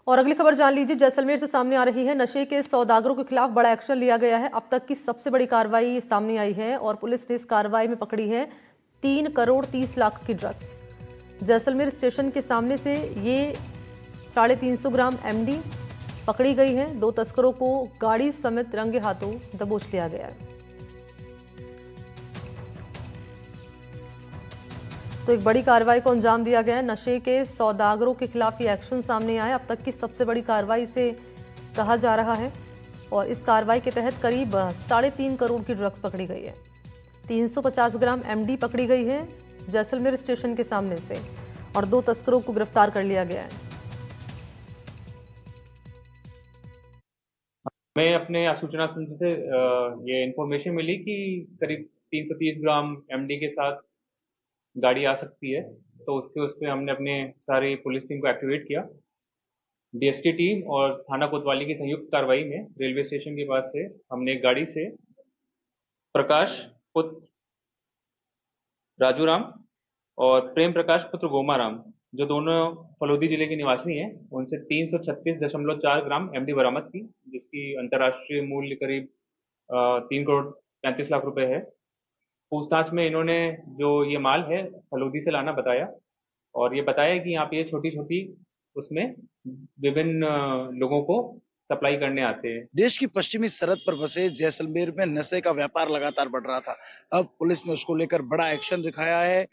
और अगली खबर जान लीजिए, जैसलमेर से सामने आ रही है। नशे के सौदागरों के खिलाफ बड़ा एक्शन लिया गया है। अब तक की सबसे बड़ी कार्रवाई सामने आई है और पुलिस ने इस कार्रवाई में पकड़ी है 3 करोड़ 30 लाख की ड्रग्स। जैसलमेर स्टेशन के सामने से ये 350 ग्राम एमडी पकड़ी गई है। 2 तस्करों को गाड़ी समेत रंगे हाथों दबोच लिया गया है। तो एक बड़ी कार्रवाई को अंजाम दिया गया है। नशे के सौदागरों के खिलाफ ये एक्शन सामने आया, अब तक की सबसे बड़ी कार्रवाई से कहा जा रहा है। और इस कार्रवाई के तहत करीब 3.5 करोड़ की ड्रग्स पकड़ी गई है। 350 ग्राम एमडी पकड़ी गई है जैसलमेर स्टेशन के सामने से और 2 तस्करों को गिरफ्तार कर लिया गया है। मैं अपने सूचना तंत्र से ये इन्फॉर्मेशन मिली कि करीब 330 ग्राम एमडी के साथ गाड़ी आ सकती है, तो उस पे हमने अपने सारी पुलिस टीम को एक्टिवेट किया। डीएसटी टीम और थाना कोतवाली की संयुक्त कार्रवाई में रेलवे स्टेशन के पास से हमने एक गाड़ी से प्रकाश पुत्र राजूराम और प्रेम प्रकाश पुत्र गोमाराम, जो दोनों फलोदी जिले के निवासी हैं, उनसे 336.4 ग्राम एमडी बरामद की, जिसकी अंतर्राष्ट्रीय मूल्य करीब 3 करोड़ 35 लाख रुपए है। पूछताछ में इन्होंने जो ये माल है फलोदी से लाना बताया और ये बताया कि यहाँ पे ये छोटी छोटी उसमें विभिन्न लोगों को सप्लाई करने आते हैं। देश की पश्चिमी सरहद पर बसे जैसलमेर में नशे का व्यापार लगातार बढ़ रहा था। अब पुलिस ने उसको लेकर बड़ा एक्शन दिखाया है।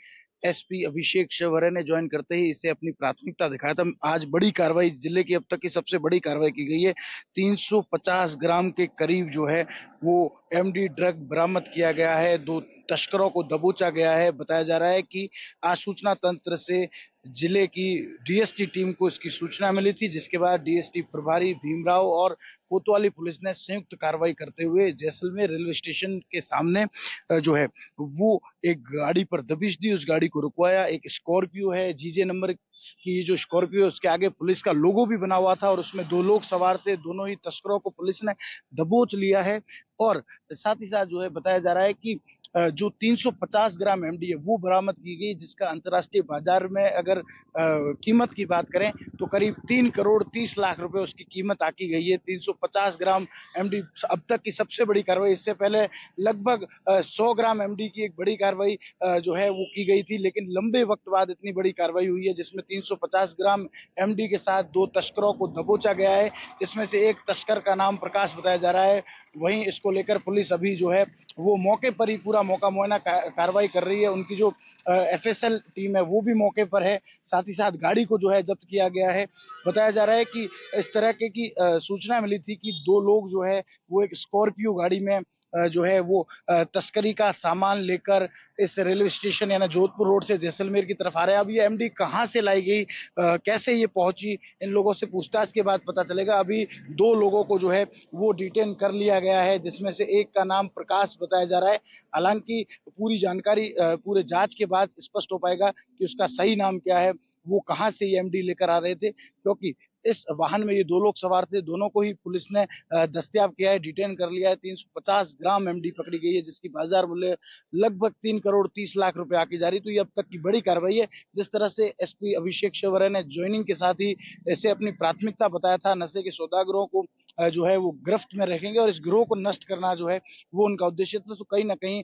एसपी अभिषेक शिवहरे ने ज्वाइन करते ही इसे अपनी प्राथमिकता दिखाया था। आज बड़ी कार्रवाई, जिले की अब तक की सबसे बड़ी कार्रवाई की गई है। 350 ग्राम के करीब जो है वो एमडी ड्रग बरामद किया गया है। 2 तस्करों को दबोचा गया है। बताया जा रहा है कि आज सूचना तंत्र से जिले की डीएसटी टीम को इसकी सूचना मिली थी, जिसके बाद डीएसटी प्रभारी भीमराव और कोतवाली पुलिस ने संयुक्त कार्रवाई करते हुए जैसलमेर रेलवे स्टेशन के सामने जो है वो एक गाड़ी पर दबिश दी, उस गाड़ी को रुकवाया। एक स्कॉर्पियो है जीजे नंबर की, जो स्कॉर्पियो है उसके आगे पुलिस का लोगो भी बना हुआ था और उसमें 2 लोग सवार थे। दोनों ही तस्करों को पुलिस ने दबोच लिया है और साथ ही साथ जो है बताया जा रहा है कि जो 350 ग्राम एमडी है वो बरामद की गई, जिसका अंतर्राष्ट्रीय बाजार में अगर कीमत की बात करें तो करीब 3 करोड़ 30 लाख रुपए उसकी कीमत आकी गई है। 350 ग्राम एमडी अब तक की सबसे बड़ी कार्रवाई। इससे पहले लगभग 100 ग्राम एमडी की एक बड़ी कार्रवाई जो है वो की गई थी, लेकिन लंबे वक्त बाद इतनी बड़ी कार्रवाई हुई है, जिसमें 350 ग्राम एमडी के साथ 2 तस्करों को दबोचा गया है, जिसमें से एक तस्कर का नाम प्रकाश बताया जा रहा है। वहीं इसको लेकर पुलिस अभी जो है वो मौके पर ही पूरा मौका मुआयना कार्रवाई कर रही है। उनकी जो एफएसएल टीम है वो भी मौके पर है। साथ ही साथ गाड़ी को जो है जब्त किया गया है। बताया जा रहा है कि इस तरह के की सूचना मिली थी कि 2 लोग जो है वो एक स्कॉर्पियो गाड़ी में जो है वो तस्करी का सामान लेकर इस रेलवे स्टेशन यानी जोधपुर रोड से जैसलमेर की तरफ आ रहे हैं। अब ये एमडी कहां से लाई गई, कैसे ये पहुंची, इन लोगों से पूछताछ के बाद पता चलेगा। अभी 2 लोगों को जो है वो डिटेन कर लिया गया है, जिसमें से एक का नाम प्रकाश बताया जा रहा है। हालांकि पूरी जानकारी पूरे जांच के बाद स्पष्ट हो पाएगा कि उसका सही नाम क्या है, वो कहां से ये एमडी लेकर आ रहे थे, क्योंकि इस वाहन में ये 2 लोग सवार थे। दोनों को ही पुलिस ने दस्तयाब किया है, डिटेन कर लिया है। 350 ग्राम एमडी पकड़ी गई है, जिसकी बाजार मूल्य लगभग 3 करोड़ 30 लाख रुपए आकी जा रही। तो ये अब तक की बड़ी कार्रवाई है। जिस तरह से एसपी अभिषेक शिवहरे ने ज्वाइनिंग के साथ ही इसे अपनी प्राथमिकता बताया था, नशे के सौदागरों को जो है वो गिरफ्त में रखेंगे और इस गिरोह को नष्ट करना जो है वो उनका उद्देश्य था। तो कहीं ना कहीं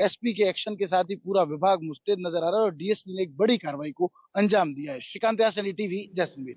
एसपी के एक्शन के साथ ही पूरा विभाग मुस्तैद नजर आ रहा है और डीएसपी ने एक बड़ी कार्रवाई को अंजाम दिया है। श्रीकांत यासनी, टीवी, जैसलमेर।